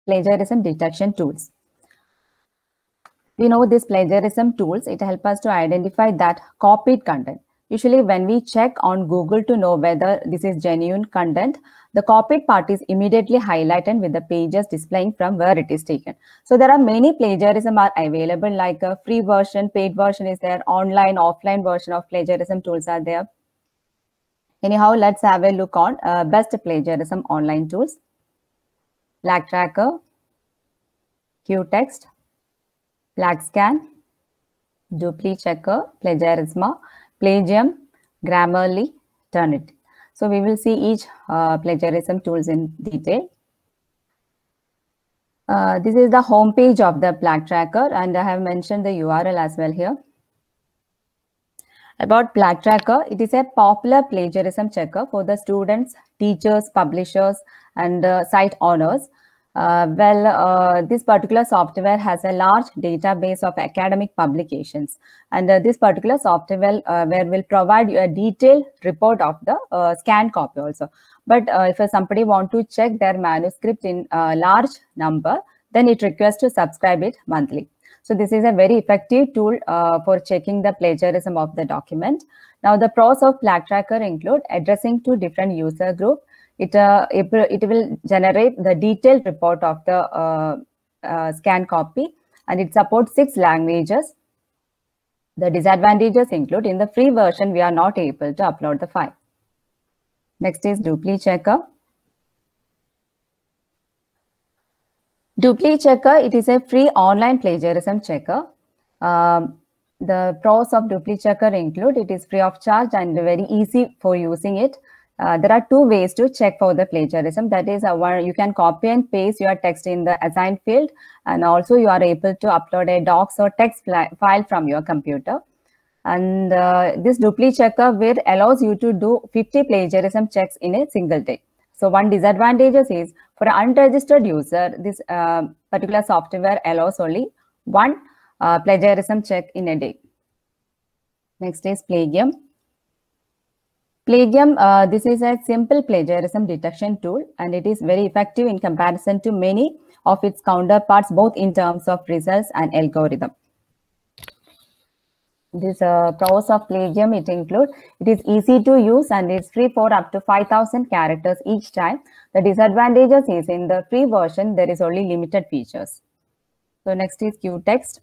plagiarism detection tools. We know these plagiarism tools, it helps us to identify that copied content. Usually when we check on Google to know whether this is genuine content, the copied part is immediately highlighted with the pages displaying from where it is taken. So there are many plagiarism are available, like a free version, paid version is there, online, offline version of plagiarism tools are there. Anyhow, let's have a look on best plagiarism online tools. LagTracker, QText, PlagScan, DupliChecker, Plagiarisma, Plagium, Grammarly, Turnitin. So we will see each plagiarism tools in detail. This is the home page of the PlagTracker, and I have mentioned the URL as well here. About PlagTracker, it is a popular plagiarism checker for the students, teachers, publishers, and site owners. This particular software has a large database of academic publications, and this particular software will provide you a detailed report of the scanned copy also. But if somebody want to check their manuscript in a large number, then it requires to subscribe it monthly. So this is a very effective tool for checking the plagiarism of the document. Now the pros of PlagTracker include addressing to different user group. It will generate the detailed report of the scanned copy, and it supports 6 languages. The disadvantages include in the free version, we are not able to upload the file. Next is DupliChecker. DupliChecker, it is a free online plagiarism checker. The pros of DupliChecker include it is free of charge and very easy for using it. There are 2 ways to check for the plagiarism. That is, you can copy and paste your text in the assigned field, and also you are able to upload a docs or text file from your computer. And this DupliChecker allows you to do 50 plagiarism checks in a single day. So one disadvantage is for an unregistered user, this particular software allows only 1 plagiarism check in a day. Next is Plagium. Plagium, this is a simple plagiarism detection tool, and it is very effective in comparison to many of its counterparts, both in terms of results and algorithm. This pros of Plagium, it include it is easy to use and it's free for up to 5,000 characters each time. The disadvantages is in the free version, there is only limited features. So next is QText.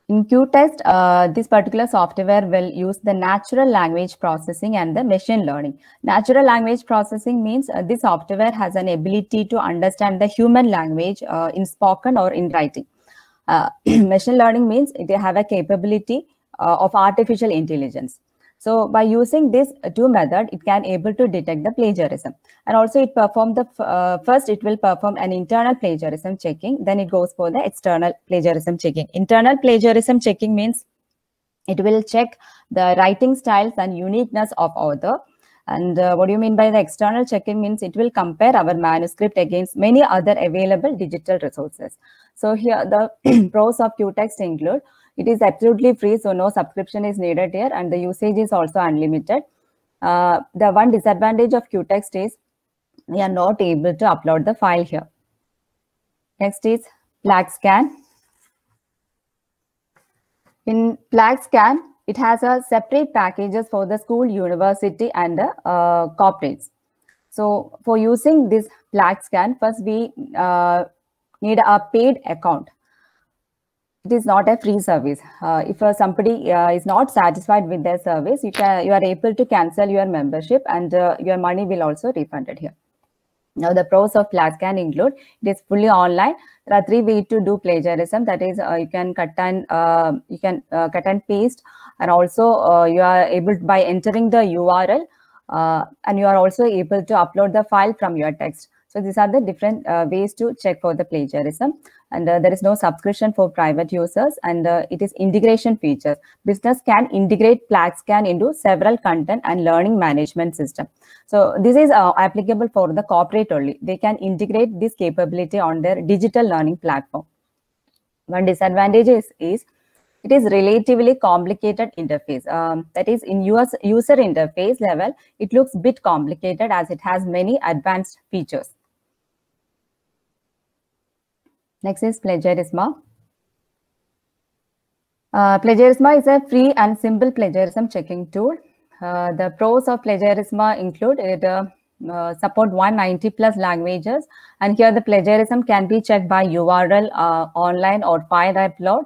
In QText, this particular software will use the natural language processing and the machine learning. Natural language processing means this software has an ability to understand the human language in spoken or in writing. Machine learning means it have a capability of artificial intelligence. So by using this 2 method, it can able to detect the plagiarism. And also it perform the first it will perform an internal plagiarism checking, then it goes for the external plagiarism checking. Internal plagiarism checking means it will check the writing styles and uniqueness of author. And what do you mean by the external checking means it will compare our manuscript against many other available digital resources. So here the pros of QText include it is absolutely free, so no subscription is needed here, and the usage is also unlimited. The one disadvantage of QText is we are not able to upload the file here. Next is PlagScan. In PlagScan, it has a separate packages for the school, university, and the corporates. So for using this PlagScan, first we need a paid account. It is not a free service. If somebody is not satisfied with their service, you are able to cancel your membership, and your money will also refunded here. Now the pros of PlagScan include it is fully online. There are 3 ways to do plagiarism. That is, you can cut and paste, and also you are able by entering the URL, and you are also able to upload the file from your text. So these are the different ways to check for the plagiarism. And there is no subscription for private users, and it is integration features. Business can integrate PlagScan into several content and learning management system. So this is applicable for the corporate only. They can integrate this capability on their digital learning platform. One disadvantage is it is relatively complicated interface. That is, in user interface level, it looks a bit complicated as it has many advanced features. Next is Plagiarisma. Plagiarisma is a free and simple plagiarism checking tool. The pros of Plagiarisma include it support 190 plus languages, and here the plagiarism can be checked by URL online or file upload,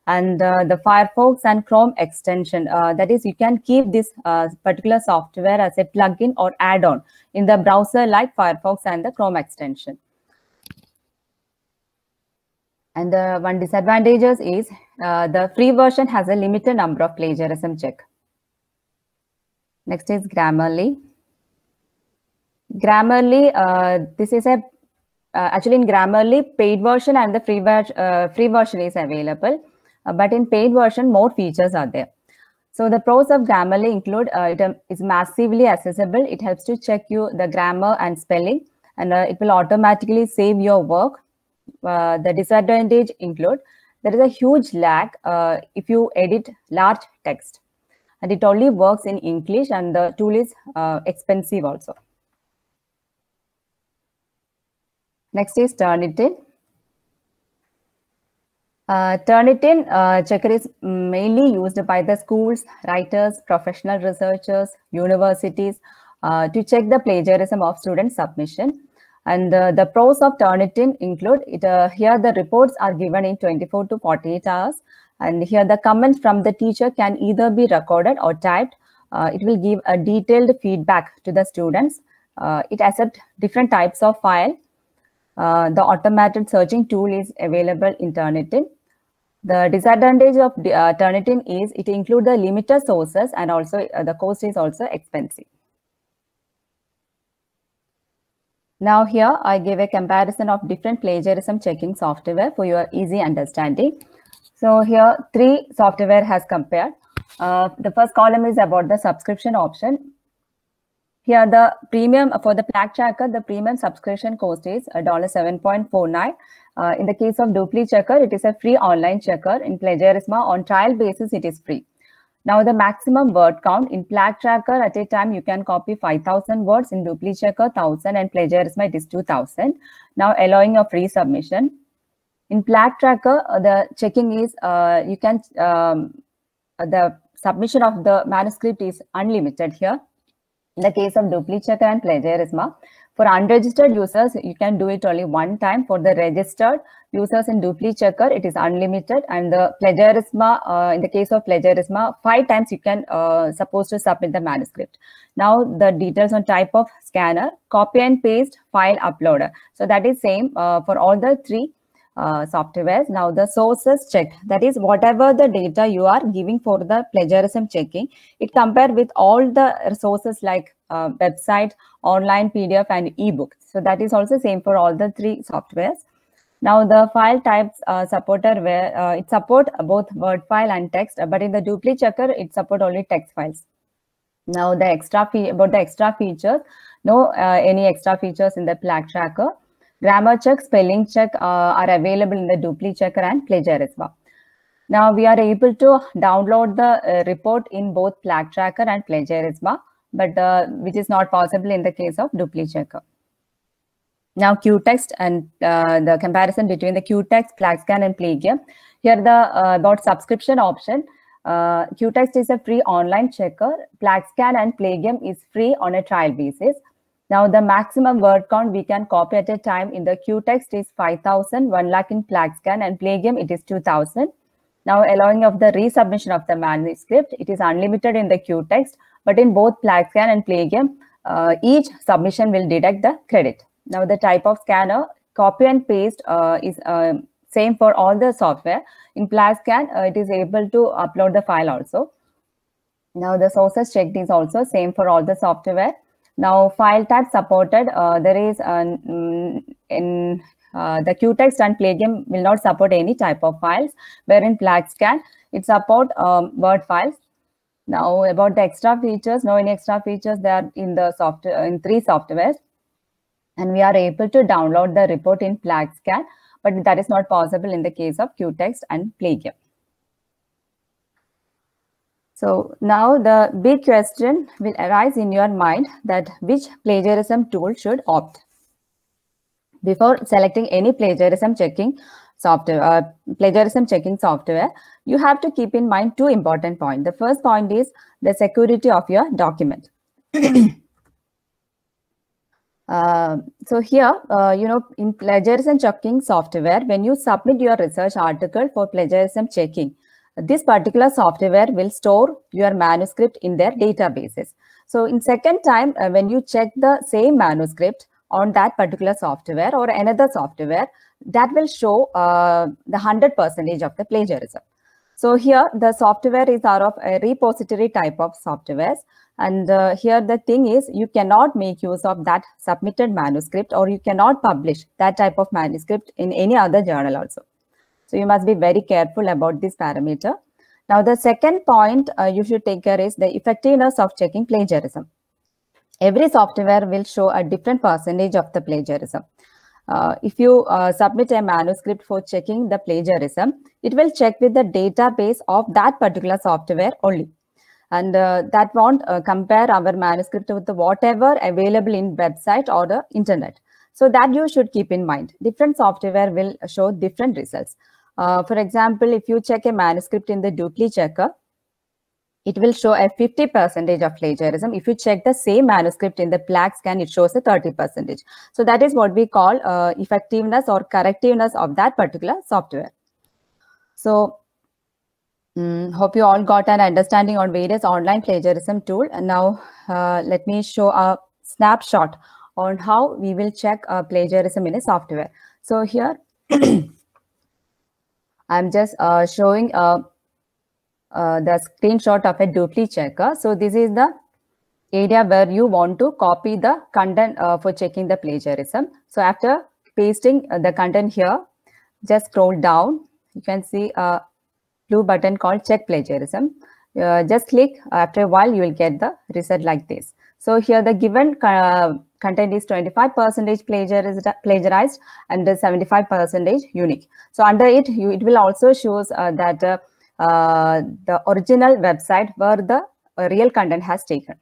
and the Firefox and Chrome extension. That is, you can keep this particular software as a plugin or add-on in the browser like Firefox and the Chrome extension. And the one disadvantages is the free version has a limited number of plagiarism check. Next is Grammarly. Grammarly, this is a actually in Grammarly, paid version and the free version is available, but in paid version, more features are there. So the pros of Grammarly include it is massively accessible. It helps to check you the grammar and spelling, and it will automatically save your work. The disadvantage include there is a huge lag if you edit large text, and it only works in English, and the tool is expensive also. Next is Turnitin. Turnitin checker is mainly used by the schools, writers, professional researchers, universities to check the plagiarism of student submission. And the pros of Turnitin include it. Here the reports are given in 24 to 48 hours. And here the comments from the teacher can either be recorded or typed. It will give a detailed feedback to the students. It accepts different types of file. The automated searching tool is available in Turnitin. The disadvantage of Turnitin is it includes the limited sources, and also the cost is also expensive. Now here I give a comparison of different plagiarism checking software for your easy understanding. So here 3 software has compared. The first column is about the subscription option. Here the premium for the Plague Tracker, the premium subscription cost is $7.49. In the case of Dupli Checker, it is a free online checker. In Plagiarisma, on trial basis, it is free. Now the maximum word count in Plague Tracker at a time, you can copy 5,000 words. In Dupli Checker, 1,000, and Plagiarisma, it is 2,000. Now allowing a free submission. In Plague Tracker, the checking is, you can, the submission of the manuscript is unlimited here. In the case of Dupli Checker and Plagiarisma, for unregistered users, you can do it only one time. For the registered users in Dupli Checker, it is unlimited. And the Plagiarisma, in the case of Plagiarisma, 5 times you can supposed to submit the manuscript. Now the details on type of scanner, copy and paste, file uploader. So that is same for all the 3 softwares. Now the sources checked, that is whatever the data you are giving for the plagiarism checking, it compared with all the sources like website, online PDF and ebook. So that is also same for all the 3 softwares. Now the file types supported where it support both Word file and text, but in the Dupli Checker it support only text files. Now the extra features, no any extra features in the Plague Tracker. Grammar check, spelling check are available in the Dupli Checker and Plagiarisma. Now we are able to download the report in both Plague Tracker and Plagiarisma, but which is not possible in the case of Dupli Checker. Now QText and the comparison between the QText, PlagScan and Plagium. Here the about subscription option. QText is a free online checker. PlagScan and Plagium is free on a trial basis. Now the maximum word count we can copy at a time in the QText is 5,000, 1 lakh in PlagScan, and Plagium it is 2,000. Now allowing of the resubmission of the manuscript, it is unlimited in the QText, but in both PlagScan and Plagium, each submission will deduct the credit. Now the type of scanner, copy and paste is same for all the software. In PlagScan, it is able to upload the file also. Now the sources checked is also same for all the software. Now file type supported, there is in the QText and Plagium will not support any type of files, wherein PlagScan it support Word files. Now about the extra features, no any extra features there in the software in 3 softwares, and we are able to download the report in PlagScan, but that is not possible in the case of QText and Plagium. So now the big question will arise in your mind that which plagiarism tool should opt. Before selecting any plagiarism checking software, you have to keep in mind two important points. The first point is the security of your document. So here, in plagiarism checking software, when you submit your research article for plagiarism checking, this particular software will store your manuscript in their databases. So in second time, when you check the same manuscript on that particular software or another software, that will show the 100% of the plagiarism. So here the software is out of a repository type of softwares. And here the thing is, you cannot make use of that submitted manuscript, or you cannot publish that type of manuscript in any other journal also. So you must be very careful about this parameter. Now, the second point you should take care is the effectiveness of checking plagiarism. Every software will show a different percentage of the plagiarism. If you submit a manuscript for checking the plagiarism, it will check with the database of that particular software only. And that won't compare our manuscript with whatever available in website or the internet. So that you should keep in mind. Different software will show different results. For example, if you check a manuscript in the Dupli checker, it will show a 50% of plagiarism. If you check the same manuscript in the PlagScan, it shows a 30%. So that is what we call effectiveness or correctiveness of that particular software. So hope you all got an understanding on various online plagiarism tool. And now let me show a snapshot on how we will check plagiarism in a software. So here I'm just showing the screenshot of a Dupli checker. So this is the area where you want to copy the content for checking the plagiarism. So after pasting the content here, just scroll down. You can see a blue button called check plagiarism. Just click. After a while, you will get the result like this. So here the given content is 25% plagiarized and 75% unique. So under it, it will also shows that the original website where the real content has taken.